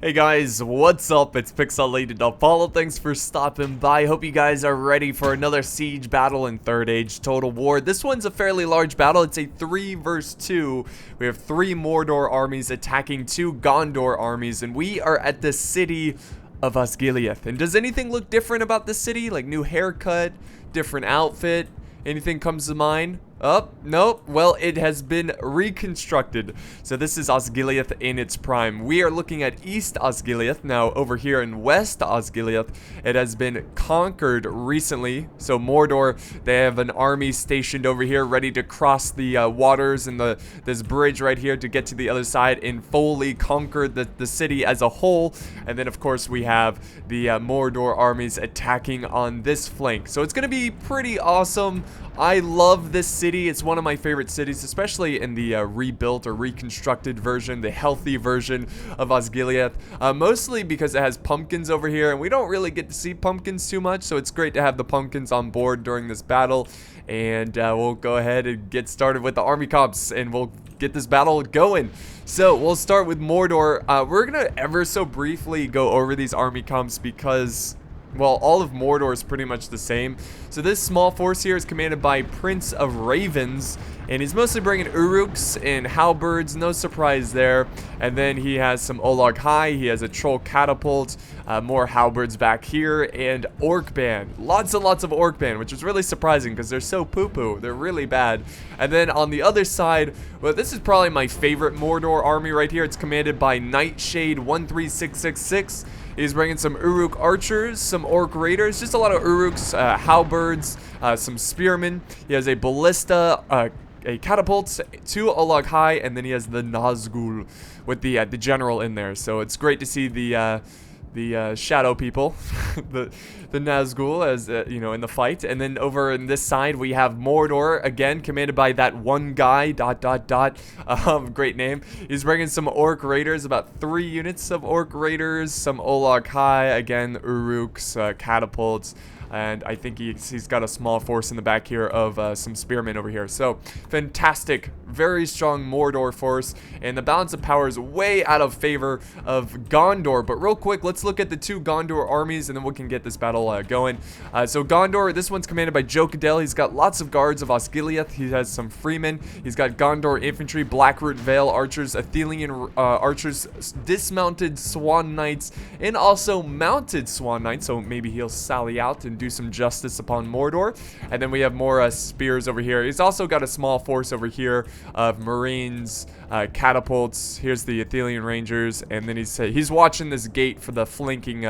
Hey guys, what's up? It's Pixelated-Apollo. Thanks for stopping by. Hope you guys are ready for another siege battle in Third Age Total War. This one's a fairly large battle. It's a 3 versus 2. We have 3 Mordor armies attacking 2 Gondor armies, and we are at the city of Osgiliath. And does anything look different about the city? Like new haircut, different outfit? Anything comes to mind? Oh, nope. Well, it has been reconstructed. So this is Osgiliath in its prime. We are looking at East Osgiliath. Now, over here in West Osgiliath, it has been conquered recently. So Mordor, they have an army stationed over here ready to cross the waters and this bridge right here to get to the other side and fully conquer the city as a whole. And then, of course, we have the Mordor armies attacking on this flank. So it's going to be pretty awesome. I love this city. It's one of my favorite cities, especially in the rebuilt or reconstructed version, the healthy version of Osgiliath. Mostly because it has pumpkins over here, and we don't really get to see pumpkins too much, so it's great to have the pumpkins on board during this battle. And we'll go ahead and get started with the army comps, and we'll get this battle going. So we'll start with Mordor. We're gonna ever so briefly go over these army comps because, well, all of Mordor is pretty much the same. So this small force here is commanded by Prince of Ravens, and he's mostly bringing Uruks and halberds, no surprise there. And then he has some Olog High, he has a Troll Catapult, more halberds back here, and Orc Band. Lots and lots of Orc Band, which is really surprising because they're so poo-poo. They're really bad. And then on the other side, well, this is probably my favorite Mordor army right here. It's commanded by Nightshade 13666. He's bringing some Uruk archers, some Orc raiders, just a lot of Uruks, halberds, some spearmen. He has a ballista, a catapult, 2 Olog High, and then he has the Nazgul with the general in there. So it's great to see the shadow people, the Nazgul, as you know, in the fight. And then over in this side we have Mordor, again commanded by that one guy, ... Great name. He's bringing some Orc raiders, about 3 units of Orc raiders, some Olog High, again Uruks, catapults. And I think he's got a small force in the back here of some spearmen over here. So, fantastic, very strong Mordor force. And the balance of power is way out of favor of Gondor. But real quick, let's look at the 2 Gondor armies, and then we can get this battle going. So Gondor, this one's commanded by Jokadel. He's got lots of guards of Osgiliath. He has some freemen. He's got Gondor infantry, Blackroot Vale archers, Athelian archers, dismounted Swan Knights, and also mounted Swan Knights. So maybe he'll sally out and do some justice upon Mordor. And then we have more spears over here. He's also got a small force over here of Marines, catapults. Here's the Athelian Rangers, and then he's watching this gate for the flanking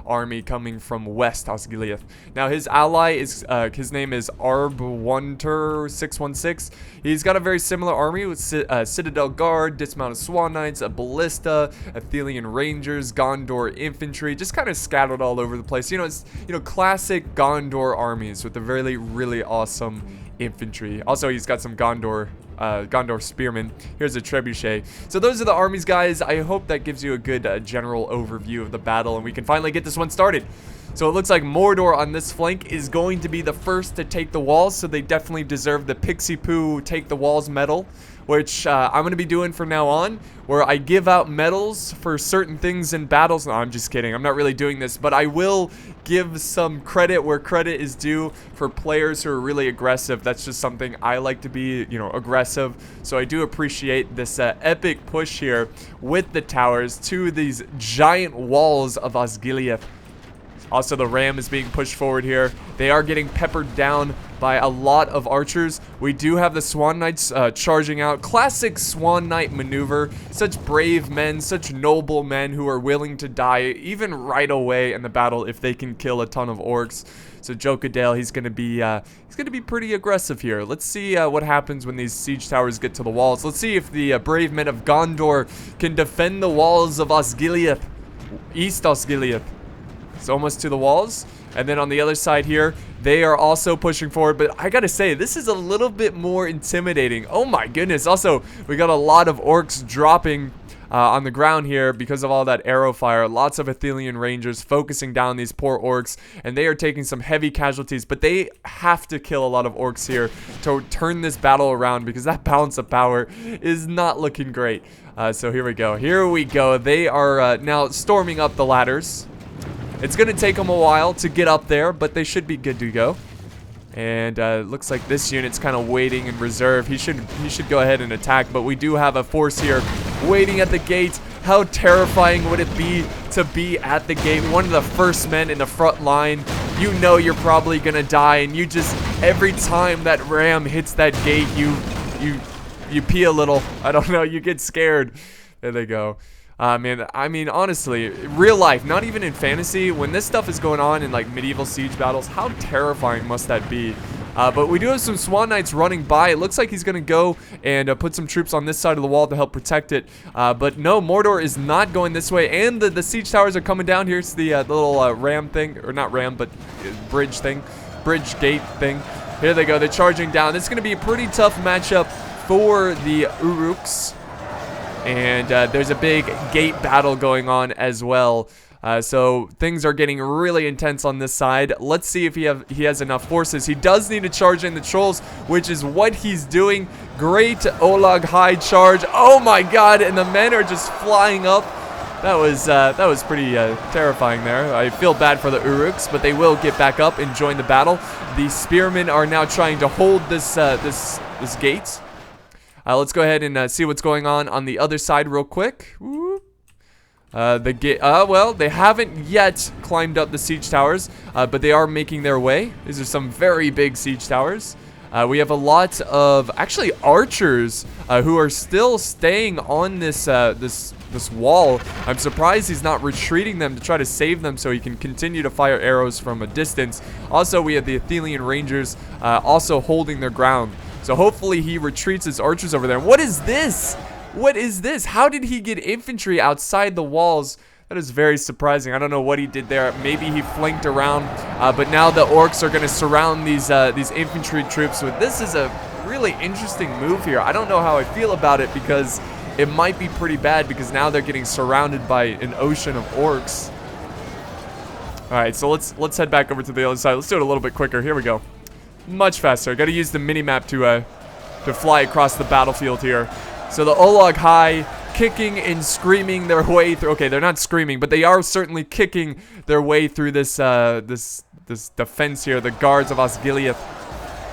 army coming from West Osgiliath. Now his ally is his name is Arbwunter 616. He's got a very similar army with Citadel Guard, dismounted Swan Knights, a ballista, Athelian Rangers, Gondor infantry, just kind of scattered all over the place. You know, it's classic Gondor armies with a really awesome infantry. Also, he's got some Gondor spearmen. Here's a trebuchet. So those are the armies, guys. I hope that gives you a good general overview of the battle, and we can finally get this one started. So it looks like Mordor on this flank is going to be the first to take the walls, so they definitely deserve the Pixie Poo Take the Walls medal, which I'm going to be doing from now on, where I give out medals for certain things in battles. No, I'm just kidding. I'm not really doing this, but I will give some credit where credit is due for players who are really aggressive. That's just something I like to be, you know, aggressive. So I do appreciate this epic push here with the towers to these giant walls of Osgiliath. Also, the ram is being pushed forward here. They are getting peppered down by a lot of archers. We do have the Swan Knights charging out. Classic Swan Knight maneuver. Such brave men, such noble men who are willing to die even right away in the battle if they can kill a ton of orcs. So Jokadale, he's gonna be pretty aggressive here. Let's see what happens when these siege towers get to the walls. Let's see if the brave men of Gondor can defend the walls of Osgiliath, East Osgiliath. It's almost to the walls. And then on the other side here, they are also pushing forward. But I gotta say, this is a little bit more intimidating. Oh my goodness. Also, we got a lot of orcs dropping on the ground here because of all that arrow fire. Lots of Athelian Rangers focusing down these poor orcs, and they are taking some heavy casualties, but they have to kill a lot of orcs here to turn this battle around because that balance of power is not looking great. So here we go. Here we go. They are now storming up the ladders. It's going to take them a while to get up there, but they should be good to go. And looks like this unit's kind of waiting in reserve. He should go ahead and attack, but we do have a force here waiting at the gate. How terrifying would it be to be at the gate? One of the first men in the front line. You know you're probably going to die, and you just, every time that ram hits that gate, you pee a little. I don't know, you get scared. There they go. Man, I mean, honestly, real life, not even in fantasy, when this stuff is going on in like medieval siege battles, how terrifying must that be? But we do have some Swan Knights running by. It looks like he's going to go and put some troops on this side of the wall to help protect it. But no, Mordor is not going this way. And the siege towers are coming down. Here's the little ram thing. Or not ram, but bridge thing. Bridge gate thing. Here they go. They're charging down. This is going to be a pretty tough matchup for the Uruks. And there's a big gate battle going on as well. So things are getting really intense on this side. Let's see if he has enough forces. He does need to charge in the trolls, which is what he's doing. Great Olag high charge. Oh my god, and the men are just flying up. That was pretty terrifying there. I feel bad for the Uruks, but they will get back up and join the battle. The spearmen are now trying to hold this gate. Let's go ahead and see what's going on the other side real quick. Well, they haven't yet climbed up the siege towers, but they are making their way. These are some very big siege towers. We have a lot of, actually, archers who are still staying on this wall. I'm surprised he's not retreating them to try to save them so he can continue to fire arrows from a distance. Also, we have the Athenian Rangers also holding their ground. So hopefully he retreats his archers over there. What is this? What is this? How did he get infantry outside the walls? That is very surprising. I don't know what he did there. Maybe he flanked around. But now the orcs are going to surround these infantry troops. This is a really interesting move here. I don't know how I feel about it because it might be pretty bad because now they're getting surrounded by an ocean of orcs. All right, so let's head back over to the other side. Let's do it a little bit quicker. Here we go. Much faster. Got to use the mini-map to fly across the battlefield here. So the Olag High kicking and screaming their way through. Okay, they're not screaming, but they are certainly kicking their way through this defense here. The guards of Osgiliath.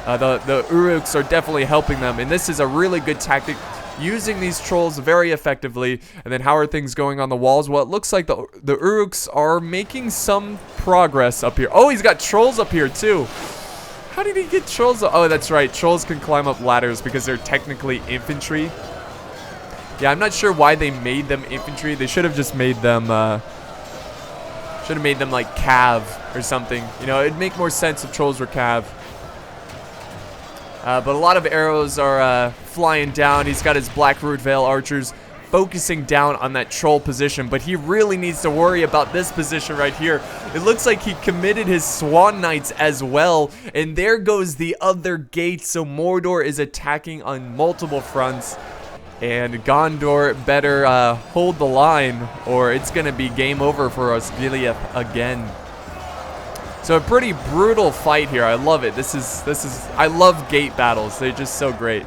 The Uruks are definitely helping them, and this is a really good tactic. Using these trolls very effectively. And then how are things going on the walls? Well, it looks like the Uruks are making some progress up here. Oh, he's got trolls up here too. How did he get trolls? Oh, that's right. Trolls can climb up ladders because they're technically infantry. Yeah, I'm not sure why they made them infantry. They should have just made them, like cav or something. You know, it'd make more sense if trolls were cav. But a lot of arrows are flying down. He's got his Black Root Veil archers focusing down on that troll position, but he really needs to worry about this position right here. It looks like he committed his Swan Knights as well, and there goes the other gate. So Mordor is attacking on multiple fronts, and Gondor better hold the line, or it's gonna be game over for Osgiliath again. So a pretty brutal fight here. I love it. This is I love gate battles. They're just so great.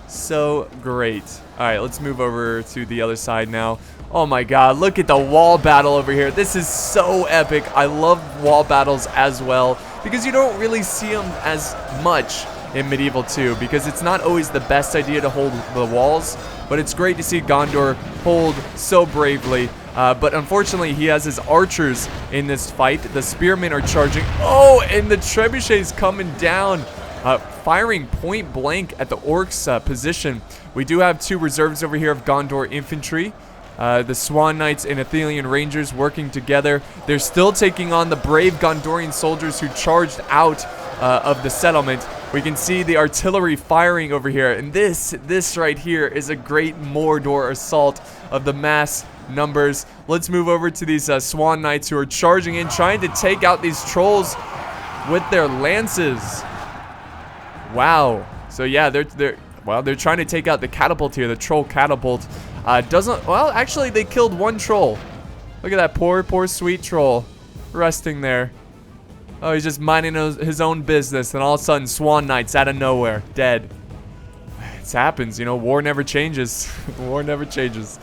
So great. All right, let's move over to the other side now. Oh my god, look at the wall battle over here. This is so epic. I love wall battles as well because you don't really see them as much in Medieval 2 because it's not always the best idea to hold the walls, but it's great to see Gondor hold so bravely. But unfortunately, he has his archers in this fight. The spearmen are charging. Oh, and the trebuchet's coming down, firing point blank at the orcs' position. We do have two reserves over here of Gondor infantry. The Swan Knights and Athenian Rangers working together. They're still taking on the brave Gondorian soldiers who charged out of the settlement. We can see the artillery firing over here. And this right here is a great Mordor assault of the mass numbers. Let's move over to these Swan Knights who are charging in, trying to take out these trolls with their lances. Wow. So yeah, they're trying to take out the catapult here, the troll catapult. Well, actually they killed one troll. Look at that poor sweet troll resting there. Oh, he's just minding his own business, and all of a sudden Swan Knights out of nowhere, dead. This happens, you know, war never changes. War never changes.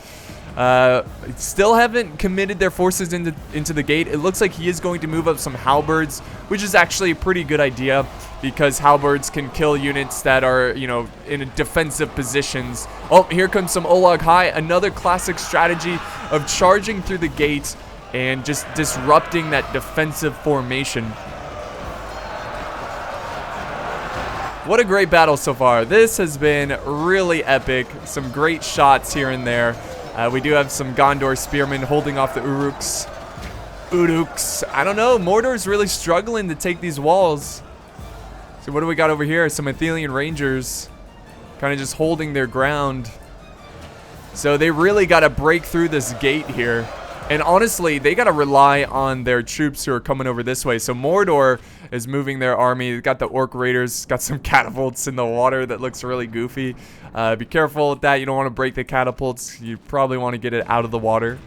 Still haven't committed their forces into the gate. It looks like he is going to move up some halberds, which is actually a pretty good idea because halberds can kill units that are, you know, in defensive positions. Oh, here comes some Olog High, another classic strategy of charging through the gate and just disrupting that defensive formation. What a great battle so far. This has been really epic. Some great shots here and there. We do have some Gondor spearmen holding off the Uruks. I don't know. Mordor's really struggling to take these walls. So what do we got over here? Some Athelian Rangers kind of just holding their ground. So they really got to break through this gate here. And honestly, they got to rely on their troops who are coming over this way. So Mordor is moving their army. They've got the Orc Raiders, got some catapults in the water that looks really goofy. Be careful with that. You don't want to break the catapults. You probably want to get it out of the water.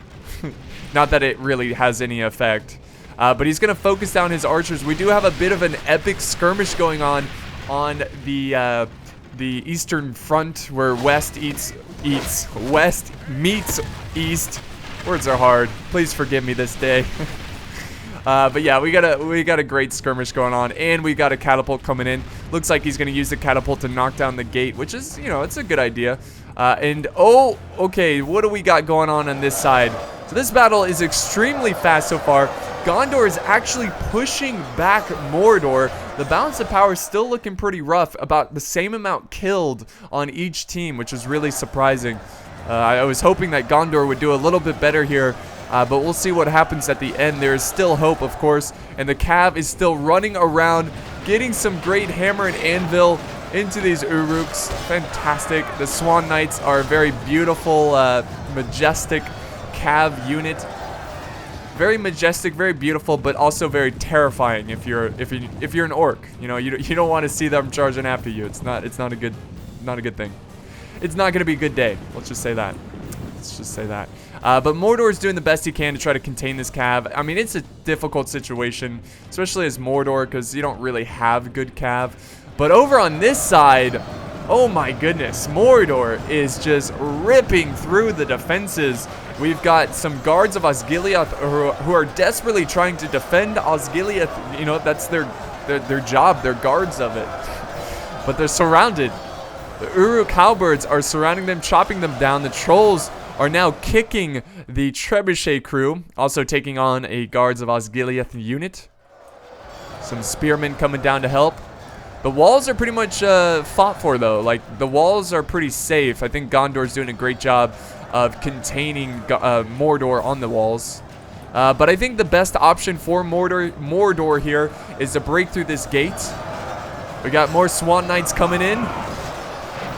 Not that it really has any effect. But he's going to focus down his archers. We do have a bit of an epic skirmish going on the eastern front where west meets east. Words are hard. Please forgive me this day. But yeah, we got a great skirmish going on, and we got a catapult coming in. Looks like he's going to use the catapult to knock down the gate, which is, you know, it's a good idea. And oh, okay, what do we got going on this side? So this battle is extremely fast so far. Gondor is actually pushing back Mordor. The balance of power is still looking pretty rough. About the same amount killed on each team, which is really surprising. I was hoping that Gondor would do a little bit better here, but we'll see what happens at the end. There is still hope, of course, and the Cav is still running around, getting some great hammer and anvil into these Uruks. Fantastic. The Swan Knights are a very beautiful, majestic Cav unit. Very majestic, very beautiful, but also very terrifying if you're an orc. You know, you don't want to see them charging after you. It's not a good thing. It's not going to be a good day. Let's just say that. But Mordor is doing the best he can to try to contain this Cav. I mean, it's a difficult situation, especially as Mordor, because you don't really have good Cav. But over on this side, oh my goodness, Mordor is just ripping through the defenses. We've got some guards of Osgiliath who are desperately trying to defend Osgiliath. You know, that's their job. They're guards of it. But they're surrounded. The Uruk halberds are surrounding them, chopping them down. The trolls are now kicking the trebuchet crew, also taking on a guards of Osgiliath unit. Some spearmen coming down to help. The walls are pretty much fought for, though. Like, the walls are pretty safe. I think Gondor's doing a great job of containing Mordor on the walls. But I think the best option for Mordor here is to break through this gate. We got more Swan Knights coming in.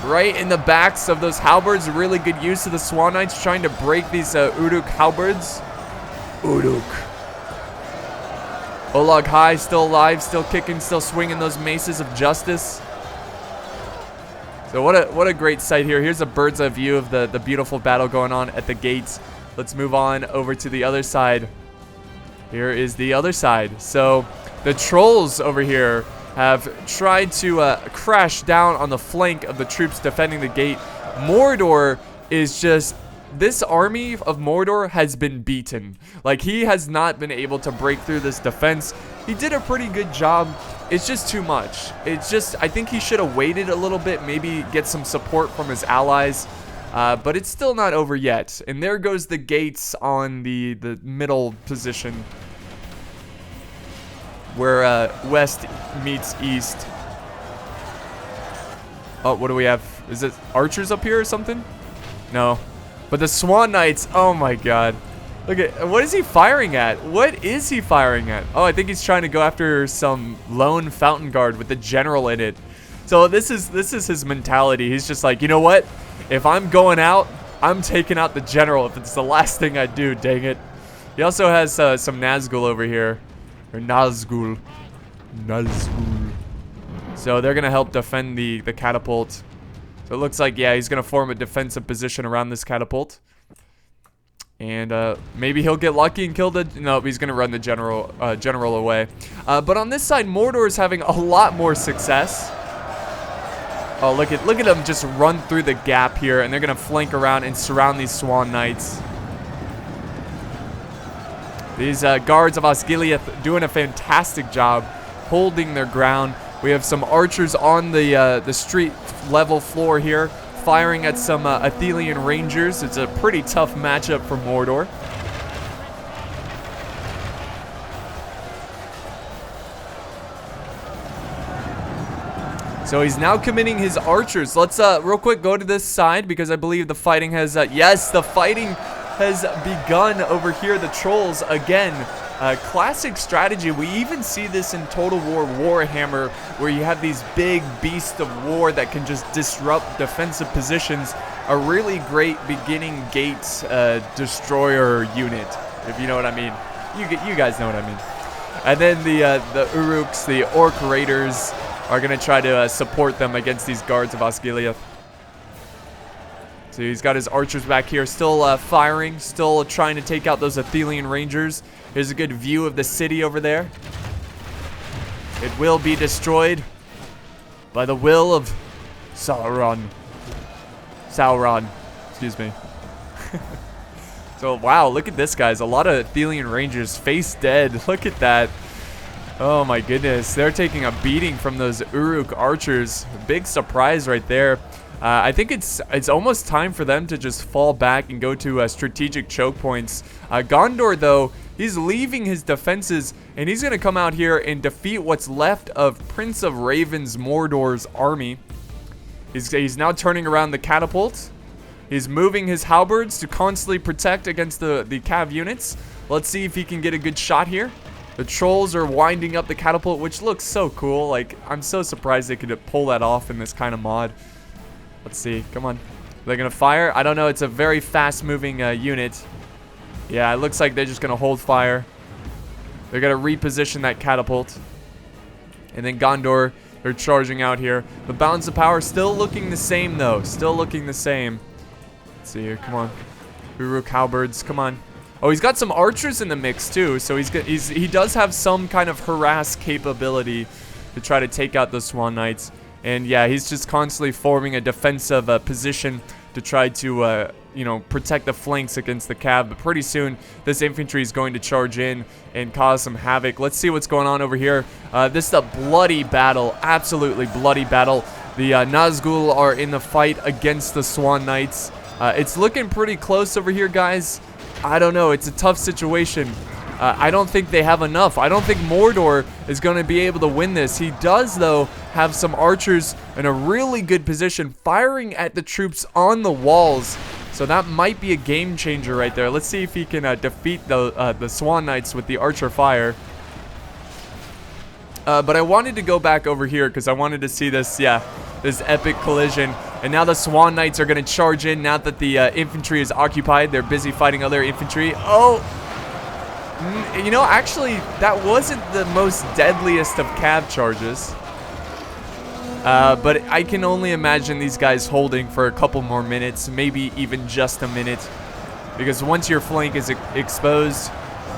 Right in the backs of those halberds. Really good use of the Swan Knights trying to break these Uruk halberds. Uruk. Olog High still alive, still kicking, still swinging those maces of justice. So what a great sight here. Here's a bird's eye view of the beautiful battle going on at the gates. Let's move on over to the other side. Here is the other side. So the trolls over here have tried to crash down on the flank of the troops defending the gate. Mordor is just... This army of Mordor has been beaten. Like, he has not been able to break through this defense. He did a pretty good job. It's just too much. It's just... I think he should have waited a little bit. Maybe get some support from his allies. But it's still not over yet. And there goes the gates on the middle position, where west meets east. Oh, what do we have? Is it archers up here or something? No. But the Swan Knights, oh my god. Look at, what is he firing at? What is he firing at? Oh, I think he's trying to go after some lone fountain guard with the general in it. So this is his mentality. He's just like, you know what? If I'm going out, I'm taking out the general if it's the last thing I do, dang it. He also has some Nazgul over here. Or Nazgul. So they're going to help defend the catapult. So it looks like, yeah, he's going to form a defensive position around this catapult. And maybe he'll get lucky and kill the... No, he's going to run the general away. But on this side, Mordor is having a lot more success. Oh, look at them just run through the gap here, and they're gonna flank around and surround these Swan Knights. These guards of Osgiliath doing a fantastic job holding their ground. We have some archers on the street level floor here, firing at some Athelian Rangers. It's a pretty tough matchup for Mordor. So he's now committing his archers. Let's real quick go to this side because I believe the fighting has, yes, the fighting has begun over here. The trolls, again, classic strategy. We even see this in Total War Warhammer, where you have these big beasts of war that can just disrupt defensive positions. A really great beginning gate destroyer unit, if you know what I mean. You guys know what I mean. And then the Uruks, the Orc Raiders, are going to try to support them against these guards of Osgiliath. So he's got his archers back here, still firing, still trying to take out those Athelian Rangers. Here's a good view of the city over there. It will be destroyed by the will of Sauron. Sauron, excuse me. So, wow, look at this, guys. A lot of Athelian Rangers face dead. Look at that. Oh my goodness, they're taking a beating from those Uruk archers. Big surprise right there. I think it's almost time for them to just fall back and go to strategic choke points. Gondor, though, he's leaving his defenses, and he's going to come out here and defeat what's left of Prince of Ravens Mordor's army. He's now turning around the catapults. He's moving his halberds to constantly protect against the cav units. Let's see if he can get a good shot here. The trolls are winding up the catapult, which looks so cool. Like, I'm so surprised they could pull that off in this kind of mod. Let's see. Come on. They're going to fire? I don't know. It's a very fast-moving unit. Yeah, it looks like they're just going to hold fire. They're going to reposition that catapult. And then Gondor, they're charging out here. The balance of power still looking the same, though. Still looking the same. Let's see here. Come on. Uruk halberds. Come on. Oh, he's got some archers in the mix, too. So he does have some kind of harass capability to try to take out the Swan Knights. And, yeah, he's just constantly forming a defensive position to try to, you know, protect the flanks against the cav. But pretty soon, this infantry is going to charge in and cause some havoc. Let's see what's going on over here. This is a bloody battle. Absolutely bloody battle. The Nazgul are in the fight against the Swan Knights. It's looking pretty close over here, guys. I don't know. It's a tough situation. I don't think they have enough. I don't think Mordor is going to be able to win this. He does, though, have some archers in a really good position firing at the troops on the walls. So that might be a game changer right there. Let's see if he can defeat the Swan Knights with the archer fire. But I wanted to go back over here because I wanted to see this, this epic collision. And now the Swan Knights are going to charge in now that the infantry is occupied. They're busy fighting other infantry. Oh! You know, actually, that wasn't the most deadliest of cav charges. But I can only imagine these guys holding for a couple more minutes, maybe even just a minute. Because once your flank is exposed,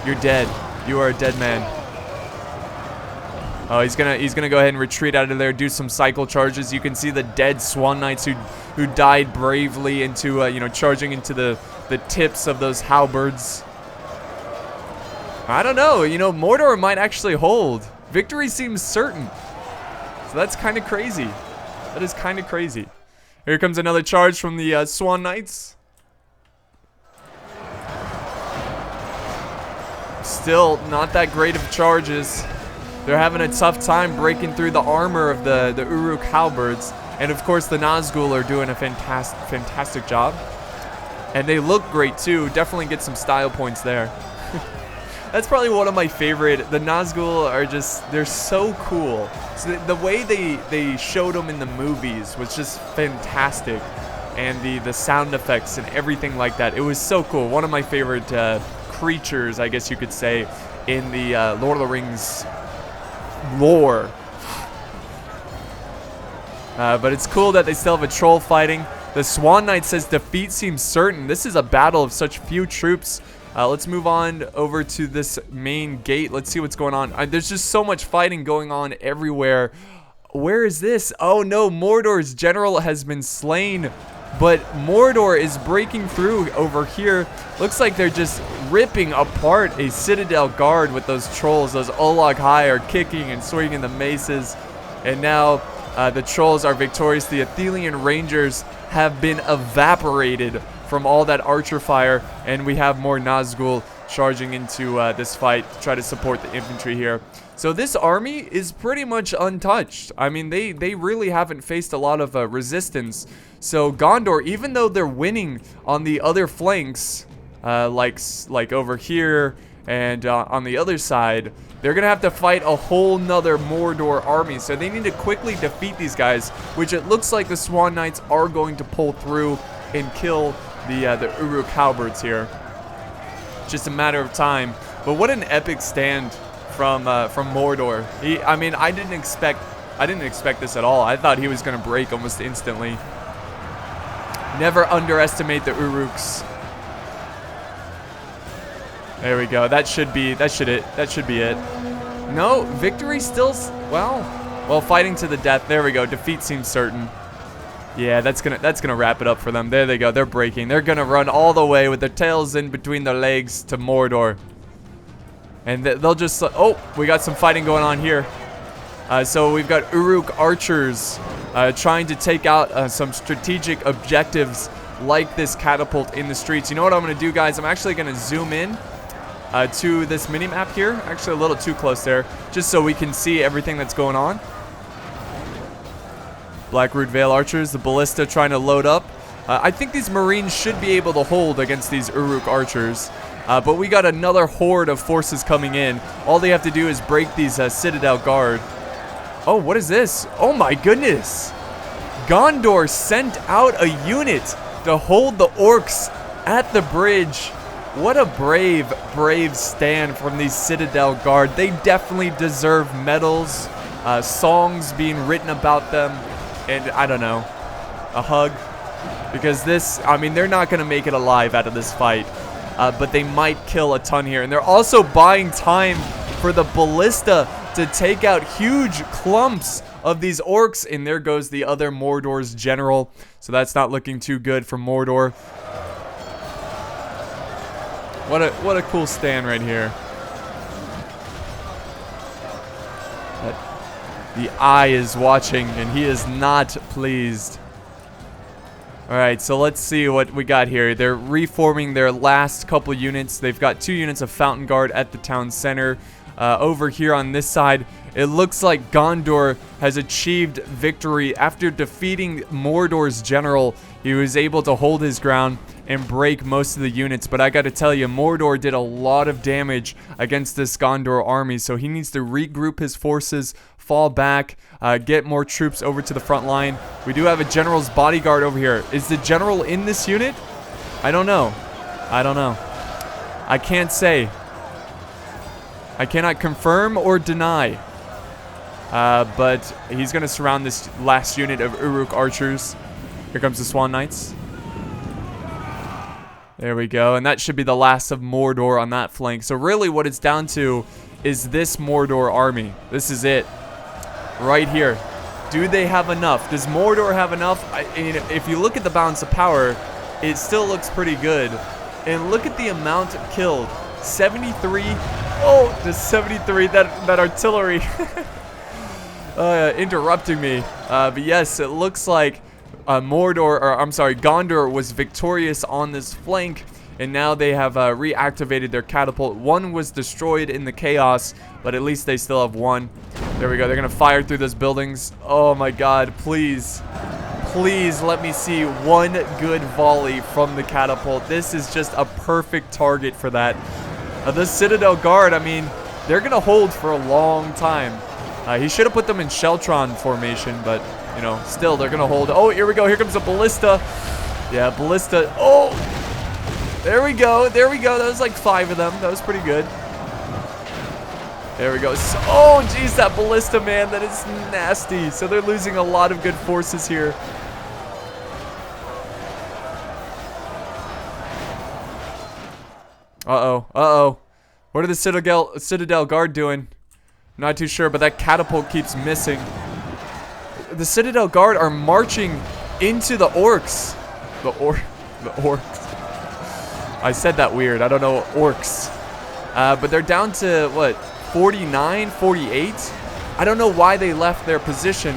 you're dead. You are a dead man. Oh, he's gonna go ahead and retreat out of there, do some cycle charges. You can see the dead Swan Knights who died bravely into you know, charging into the tips of those halberds. I don't know, you know, Mordor might actually hold. Victory seems certain. So that's kind of crazy. That is kind of crazy. Here comes another charge from the Swan Knights. Still not that great of charges. They're having a tough time breaking through the armor of the Uruk halberds. And of course the Nazgul are doing a fantastic job. And they look great too. Definitely get some style points there. That's probably one of my favorite. The Nazgul are just, they're so cool. So the way they showed them in the movies was just fantastic. And the sound effects and everything like that. It was so cool. One of my favorite creatures, I guess you could say, in the Lord of the Rings lore. But it's cool that they still have a troll fighting. The Swan Knight says defeat seems certain. This is a battle of such few troops. Let's move on over to this main gate. Let's see what's going on. There's just so much fighting going on everywhere. where is this? Oh no, Mordor's general has been slain. But Mordor is breaking through over here. Looks like they're just ripping apart a Citadel guard with those trolls. Those Olog High are kicking and swinging the maces. And now the trolls are victorious. The Athelian Rangers have been evaporated from all that archer fire. And we have more Nazgul charging into this fight to try to support the infantry here. So this army is pretty much untouched. I mean, they really haven't faced a lot of resistance. So Gondor, even though they're winning on the other flanks, like over here and on the other side, they're gonna have to fight a whole nother Mordor army. So they need to quickly defeat these guys, which it looks like the Swan Knights are going to pull through and kill the Uruk halberds here. Just a matter of time. But what an epic stand from Mordor. I mean, I didn't expect this at all. I thought he was gonna break almost instantly. Never underestimate the Uruks. There we go. That should be it. No, victory still. Well, fighting to the death. There we go. Defeat seems certain. Yeah, that's gonna wrap it up for them. There they go. They're breaking. They're gonna run all the way with their tails in between their legs to Mordor. And they'll just... Oh, we got some fighting going on here. So we've got Uruk archers trying to take out some strategic objectives like this catapult in the streets. You know what I'm going to do, guys? I'm actually going to zoom in to this mini-map here. Actually, a little too close there. Just so we can see everything that's going on. Blackroot Vale archers, the ballista trying to load up. I think these Marines should be able to hold against these Uruk archers. But we got another horde of forces coming in. All they have to do is break these Citadel guard. Oh, what is this? Oh my goodness. Gondor sent out a unit to hold the orcs at the bridge. What a brave stand from these Citadel guard. They definitely deserve medals, songs being written about them, and I don't know, a hug. Because this, I mean, they're not going to make it alive out of this fight. But they might kill a ton here. And they're also buying time for the ballista to take out huge clumps of these orcs. And there goes the other Mordor's general. So that's not looking too good for Mordor. What a cool stand right here. The eye is watching and he is not pleased. Alright, so let's see what we got here. They're reforming their last couple units. They've got 2 units of Fountain Guard at the town center. Over here on this side, it looks like Gondor has achieved victory. After defeating Mordor's general, he was able to hold his ground and break most of the units. But I gotta tell you, Mordor did a lot of damage against this Gondor army. So he needs to regroup his forces, fall back, get more troops over to the front line. We do have a general's bodyguard over here. Is the general in this unit? I don't know. I can't say. I cannot confirm or deny. But he's going to surround this last unit of Uruk archers. Here comes the Swan Knights. There we go. And that should be the last of Mordor on that flank. So really what it's down to is this Mordor army. This is it. Right here. Do they have enough? Does Mordor have enough? If you look at the balance of power, it still looks pretty good. And look at the amount killed. 73. Oh, the 73. That artillery interrupting me. But yes, it looks like Gondor was victorious on this flank. And now they have reactivated their catapult. One was destroyed in the chaos, but at least they still have one. There we go. They're going to fire through those buildings. Oh my god, please. Please let me see one good volley from the catapult. This is just a perfect target for that. The Citadel Guard, I mean, they're going to hold for a long time. He should have put them in Sheltron formation, but, you know, still, they're going to hold. Oh, here we go. Here comes a ballista. Yeah, ballista. Oh! There we go. There we go. That was like 5 of them. That was pretty good. There we go. So, oh, geez, that ballista, man. That is nasty. So they're losing a lot of good forces here. Uh-oh. Uh-oh. What are the Citadel Guard doing? Not too sure, but that catapult keeps missing. The Citadel Guard are marching into the orcs. The orcs. I said that weird. I don't know orcs. But they're down to, what, 49, 48? I don't know why they left their position.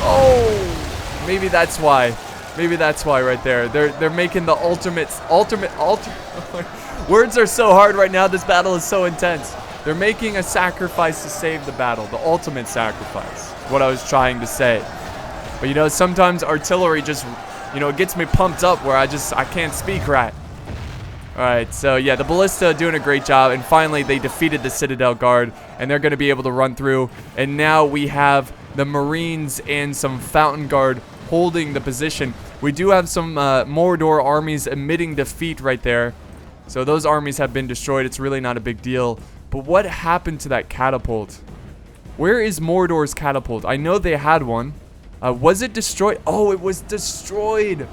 Oh, maybe that's why. Maybe that's why right there. They're making the ultimate. Words are so hard right now. This battle is so intense. They're making a sacrifice to save the battle. The ultimate sacrifice. What I was trying to say. But you know, sometimes artillery just, you know, it gets me pumped up where I can't speak right. Alright, so yeah, the Ballista doing a great job, and finally they defeated the Citadel Guard, and they're going to be able to run through, and now we have the Marines and some Fountain Guard holding the position. We do have some Mordor armies admitting defeat right there, so those armies have been destroyed. It's really not a big deal, but what happened to that catapult? Where is Mordor's catapult? I know they had one. Was it destroyed? Oh, it was destroyed.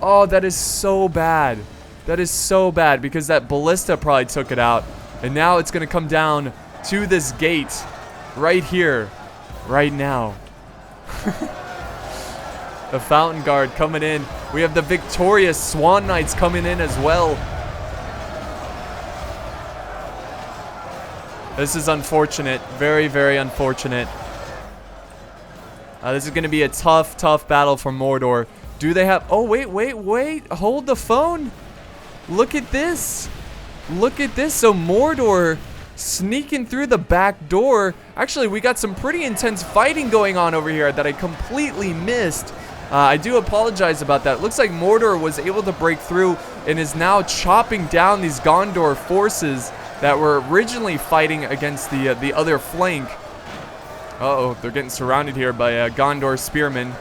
Oh, that is so bad. That is so bad because that ballista probably took it out. And now it's going to come down to this gate right here, right now. The Fountain Guard coming in. We have the victorious Swan Knights coming in as well. This is unfortunate. Very, very unfortunate. This is going to be a tough, tough battle for Mordor. Do they have... Oh, wait. Hold the phone. Look at this. Look at this. So Mordor sneaking through the back door. Actually, we got some pretty intense fighting going on over here that I completely missed. I do apologize about that. Looks like Mordor was able to break through and is now chopping down these Gondor forces that were originally fighting against the other flank. Uh-oh, they're getting surrounded here by Gondor spearmen.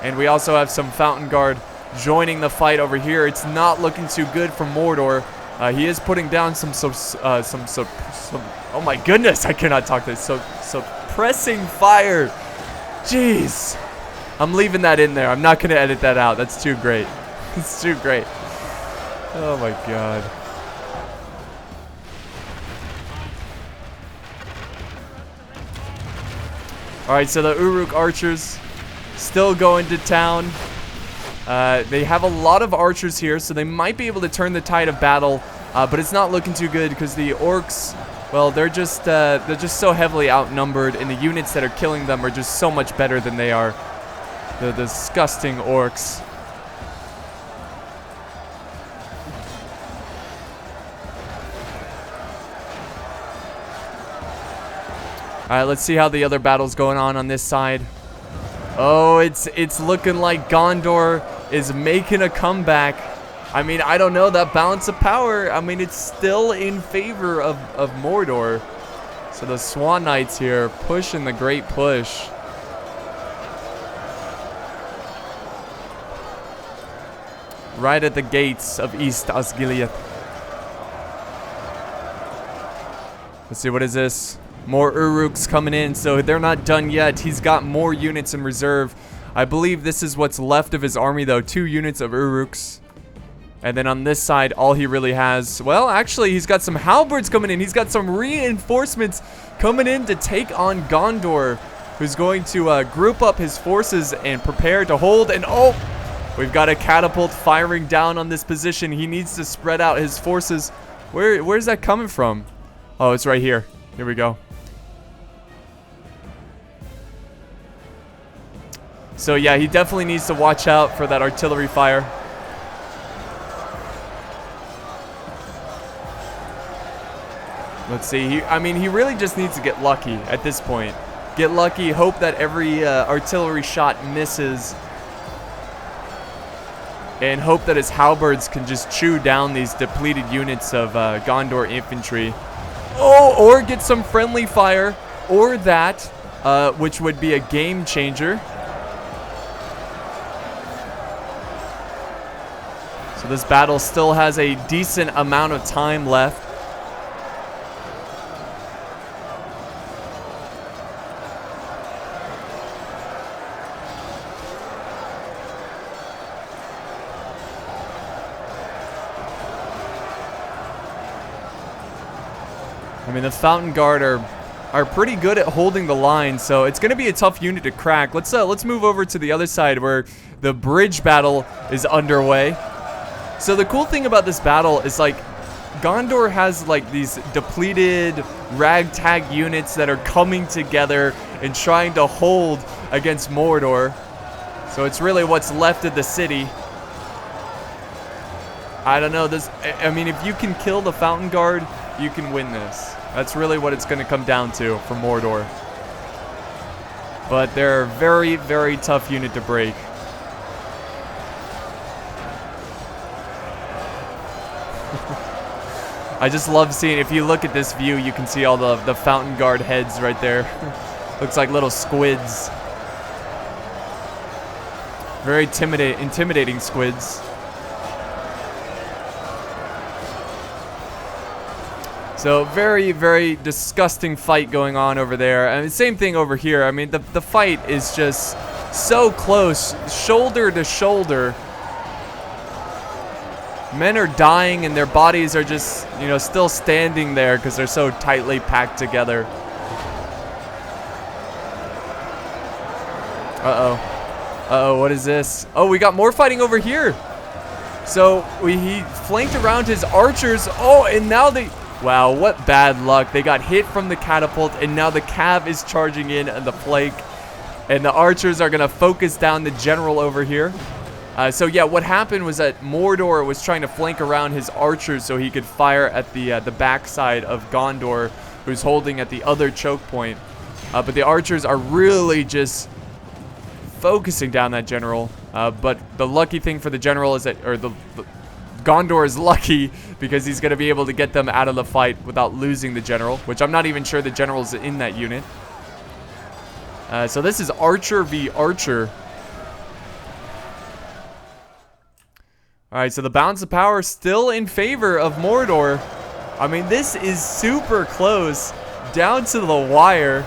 And we also have some Fountain Guard joining the fight over here. It's not looking too good for Mordor. He is putting down some oh my goodness, I cannot talk this. Suppressing fire. Jeez. I'm leaving that in there. I'm not going to edit that out. That's too great. It's too great. Oh my god. Alright, so the Uruk archers still going to town. They have a lot of archers here, so they might be able to turn the tide of battle, but it's not looking too good because the orcs, well, they're just so heavily outnumbered, and the units that are killing them are just so much better than they are. The disgusting orcs. Alright, let's see how the other battle's going on this side. Oh, it's looking like Gondor is making a comeback. I mean, I don't know, that balance of power, I mean, it's still in favor of Mordor. So the Swan Knights here pushing the great push. Right at the gates of East Osgiliath. Let's see, what is this? More Uruks coming in, so they're not done yet. He's got more units in reserve. I believe this is what's left of his army, though. 2 units of Uruks. And then on this side, all he really has... Well, actually, he's got some halberds coming in. He's got some reinforcements coming in to take on Gondor, who's going to group up his forces and prepare to hold. And oh, we've got a catapult firing down on this position. He needs to spread out his forces. Where's that coming from? Oh, it's right here. Here we go. So yeah, he definitely needs to watch out for that artillery fire. Let's see. I mean, he really just needs to get lucky at this point. Get lucky, hope that every artillery shot misses. And hope that his halberds can just chew down these depleted units of Gondor infantry. Oh, or get some friendly fire. Or that, which would be a game changer. So this battle still has a decent amount of time left. I mean, the Fountain Guard are are pretty good at holding the line, so it's going to be a tough unit to crack. Let's move over to the other side where the bridge battle is underway. So the cool thing about this battle is, like, Gondor has, like, these depleted ragtag units that are coming together and trying to hold against Mordor. So it's really what's left of the city. I don't know, I mean, if you can kill the Fountain Guard, you can win this. That's really what it's going to come down to for Mordor. But they're a very, very tough unit to break. I just love seeing, if you look at this view, you can see all the Fountain Guard heads right there. Looks like little squids. Very intimidating squids. So very, very disgusting fight going on over there. And same thing over here. I mean, the fight is just so close, shoulder to shoulder. Men are dying and their bodies are just, you know, still standing there because they're so tightly packed together. Uh-oh. Uh-oh, what is this? Oh, we got more fighting over here. So he flanked around his archers. Oh, and now they... Wow, what bad luck. They got hit from the catapult, and now the cav is charging in on the flank. And the archers are going to focus down the general over here. So yeah, what happened was that Mordor was trying to flank around his archers so he could fire at the backside of Gondor, who's holding at the other choke point. But the archers are really just focusing down that general. But the lucky thing for the general is that, Gondor is lucky because he's going to be able to get them out of the fight without losing the general, which I'm not even sure the general's in that unit. So this is Archer v. Archer. Alright, so the balance of power still in favor of Mordor. I mean, this is super close, down to the wire.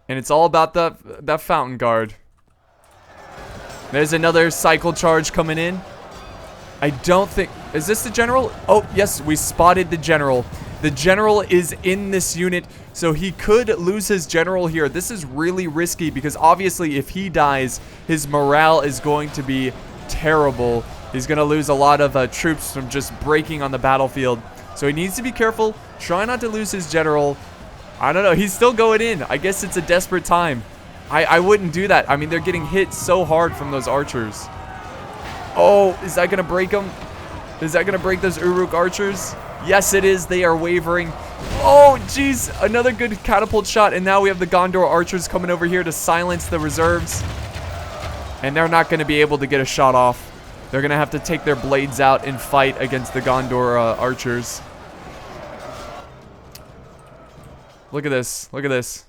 And it's all about that Fountain Guard. There's another cycle charge coming in. I don't think... Is this the general? Oh, yes, we spotted the general. The general is in this unit, so he could lose his general here. This is really risky because obviously if he dies, his morale is going to be terrible. He's going to lose a lot of troops from just breaking on the battlefield. So he needs to be careful. Try not to lose his general. I don't know. He's still going in. I guess it's a desperate time. I wouldn't do that. I mean, they're getting hit so hard from those archers. Oh, is that going to break them? Is that going to break those Uruk archers? Yes, it is. They are wavering. Oh, jeez. Another good catapult shot. And now we have the Gondor archers coming over here to silence the reserves. And they're not going to be able to get a shot off. They're going to have to take their blades out and fight against the Gondor archers. Look at this. Look at this.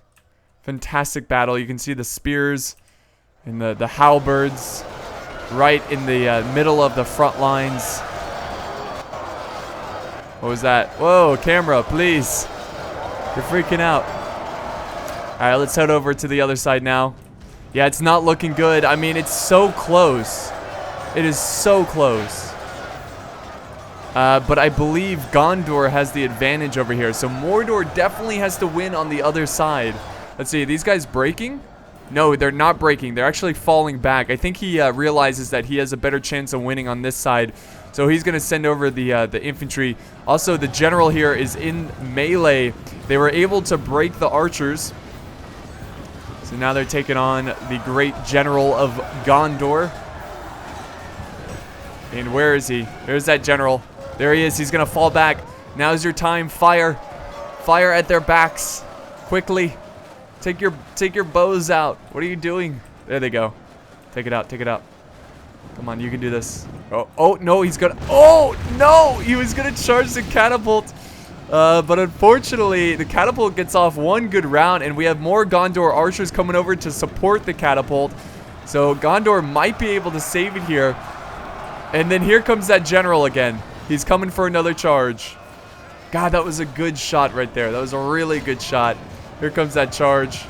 Fantastic battle. You can see the spears and the halberds right in the middle of the front lines. What was that? Whoa, camera, please. You're freaking out. All right, let's head over to the other side now. Yeah, it's not looking good. I mean, it's so close. It is so close. But I believe Gondor has the advantage over here. So Mordor definitely has to win on the other side. Let's see, are these guys breaking? No, they're not breaking. They're actually falling back. I think he realizes that he has a better chance of winning on this side. So he's going to send over the infantry. Also, the general here is in melee. They were able to break the archers. So now they're taking on the great general of Gondor. And where is he? There's that general. There he is. He's going to fall back. Now's your time. Fire. Fire at their backs. Quickly. Take your bows out. What are you doing? There they go. Take it out. Take it out. Come on, you can do this. Oh no, he's gonna... Oh, no! He was gonna charge the catapult. But unfortunately, the catapult gets off one good round, and we have more Gondor archers coming over to support the catapult. So Gondor might be able to save it here. And then here comes that general again. He's coming for another charge. God, that was a good shot right there. That was a really good shot. Here comes that charge.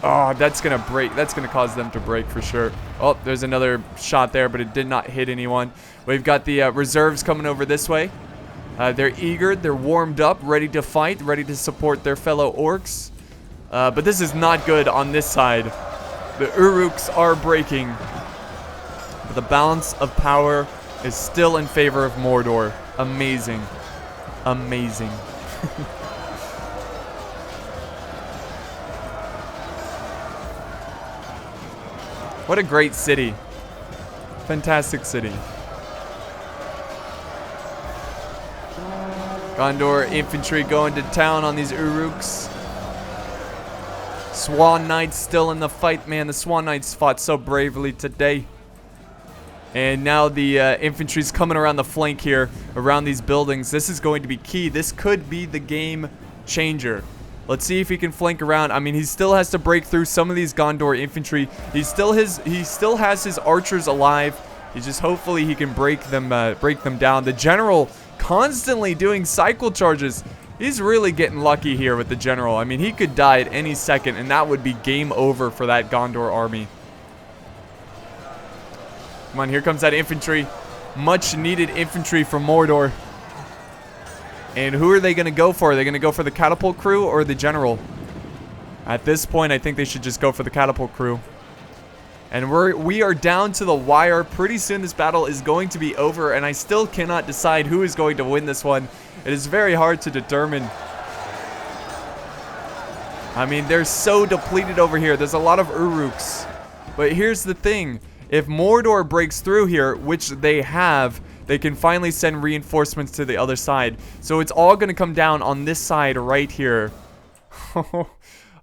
Oh, that's going to break. That's going to cause them to break for sure. Oh, there's another shot there, but it did not hit anyone. We've got the reserves coming over this way. They're eager, they're warmed up, ready to fight, ready to support their fellow orcs. But this is not good on this side. The Uruks are breaking. But the balance of power is still in favor of Mordor. Amazing. Amazing. What a great city. Fantastic city. Gondor infantry going to town on these Uruks. Swan Knights still in the fight, man. The Swan Knights fought so bravely today. And now the infantry's coming around the flank here, around these buildings. This is going to be key. This could be the game changer. Let's see if he can flank around. I mean, he still has to break through some of these Gondor infantry. He still has his archers alive. He just hopefully he can break them down. The general constantly doing cycle charges. He's really getting lucky here with the general. I mean, he could die at any second, and that would be game over for that Gondor army. Come on, here comes that infantry. Much needed infantry from Mordor. And who are they going to go for? Are they going to go for the catapult crew or the general? At this point, I think they should just go for the catapult crew. And we are down to the wire. Pretty soon this battle is going to be over, and I still cannot decide who is going to win this one. It is very hard to determine. I mean, they're so depleted over here. There's a lot of Uruks. But here's the thing. If Mordor breaks through here, which they have, they can finally send reinforcements to the other side. So it's all going to come down on this side right here.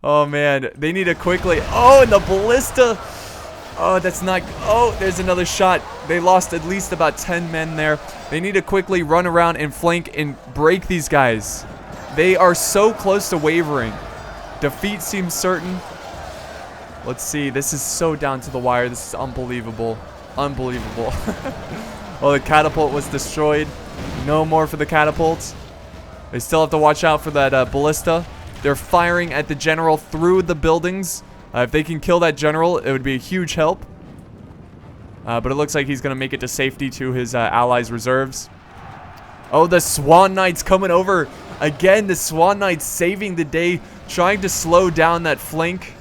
Oh, man. They need to quickly... Oh, and the ballista... Oh, that's not... Oh, there's another shot. They lost at least about 10 men there. They need to quickly run around and flank and break these guys. They are so close to wavering. Defeat seems certain. Let's see. This is so down to the wire. This is unbelievable. Unbelievable. Oh, the catapult was destroyed. No more for the catapult. They still have to watch out for that ballista. They're firing at the general through the buildings. If they can kill that general, it would be a huge help. But it looks like he's going to make it to safety to his allies' reserves. Oh, the Swan Knights coming over. Again, the Swan Knights saving the day, trying to slow down that flank.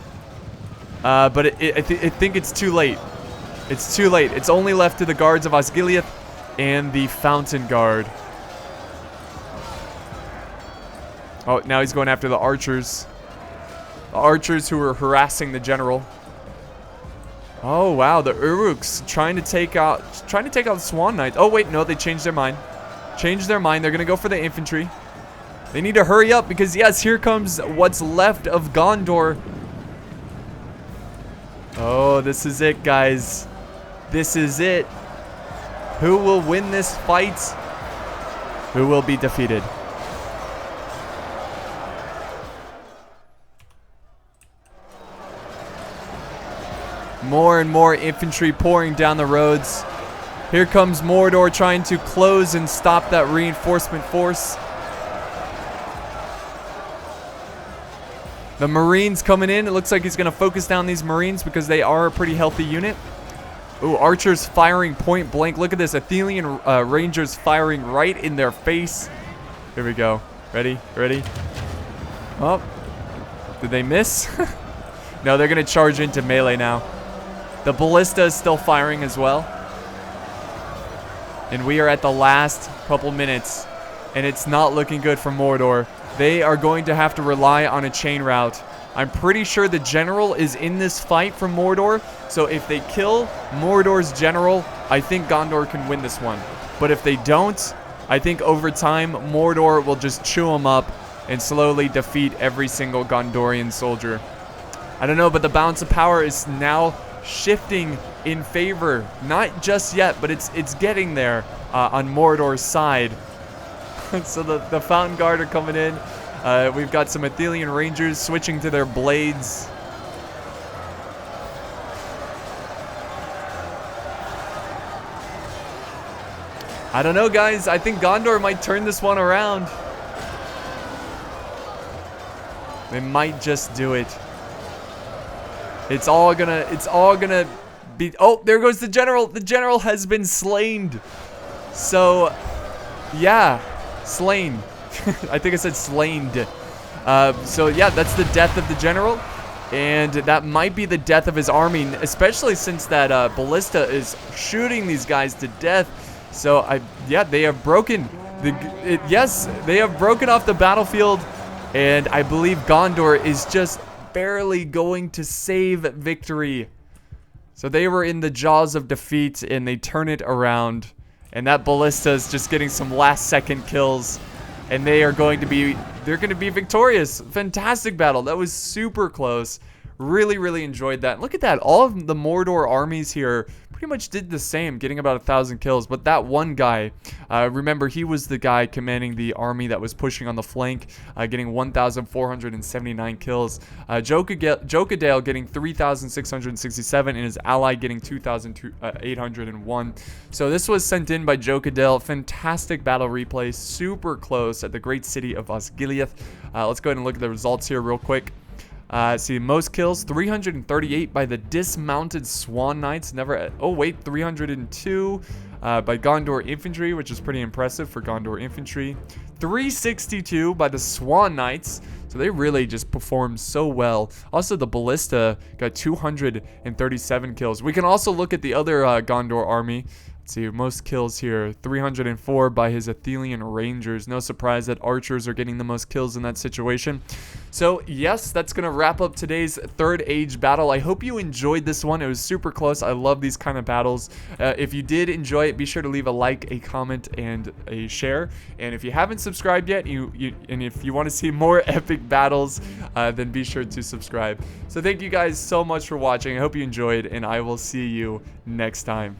But I think it's too late. It's too late. It's only left to the guards of Osgiliath and the Fountain Guard. Oh, now he's going after the archers. The archers who were harassing the general. Oh, wow. The Uruks trying to take out the Swan Knights. Oh, wait. No, they changed their mind. Changed their mind. They're going to go for the infantry. They need to hurry up because, yes, here comes what's left of Gondor. Oh, this is it, guys. This is it. Who will win this fight? Who will be defeated? More and more infantry pouring down the roads. Here comes Mordor trying to close and stop that reinforcement force. The Marines coming in. It looks like he's going to focus down these Marines because they are a pretty healthy unit. Ooh, archers firing point blank. Look at this. Athenian Rangers firing right in their face. Here we go. Ready? Ready? Oh. Did they miss? No, they're going to charge into melee now. The ballista is still firing as well. And we are at the last couple minutes. And it's not looking good for Mordor. They are going to have to rely on a chain route. I'm pretty sure the general is in this fight from Mordor. So if they kill Mordor's general, I think Gondor can win this one. But if they don't, I think over time, Mordor will just chew them up and slowly defeat every single Gondorian soldier. I don't know, but the balance of power is now shifting in favor. Not just yet, but it's getting there on Mordor's side. So the Fountain Guard are coming in. We've got some Athenian Rangers switching to their blades. I don't know, guys. I think Gondor might turn this one around. They might just do it. It's all gonna be... Oh, there goes the general. The general has been slain. So, yeah. slain. I think I said slained. So yeah, that's the death of the general. And that might be the death of his army, especially since that ballista is shooting these guys to death. So yeah, they have broken. Yes, they have broken off the battlefield. And I believe Gondor is just barely going to save victory. So they were in the jaws of defeat, and they turn it around. And that ballista is just getting some last-second kills. And they're going to be victorious. Fantastic battle. That was super close. Really, really enjoyed that. Look at that. All of the Mordor armies here pretty much did the same, getting about 1,000 kills. But that one guy, remember, he was the guy commanding the army that was pushing on the flank, getting 1,479 kills. Jokadale getting 3,667, and his ally getting 2,801. So this was sent in by Jokadale. Fantastic battle replay. Super close at the great city of Osgiliath. Let's go ahead and look at the results here real quick. See, most kills, 338 by the dismounted Swan Knights. 302 by Gondor Infantry, which is pretty impressive for Gondor Infantry. 362 by the Swan Knights. So they really just performed so well. Also, the Ballista got 237 kills. We can also look at the other Gondor army. Let's see, most kills here, 304 by his Athelian Rangers. No surprise that archers are getting the most kills in that situation. So, yes, that's going to wrap up today's Third Age battle. I hope you enjoyed this one. It was super close. I love these kind of battles. If you did enjoy it, be sure to leave a like, a comment, and a share. And if you haven't subscribed yet, and if you want to see more epic battles, then be sure to subscribe. So thank you guys so much for watching. I hope you enjoyed, and I will see you next time.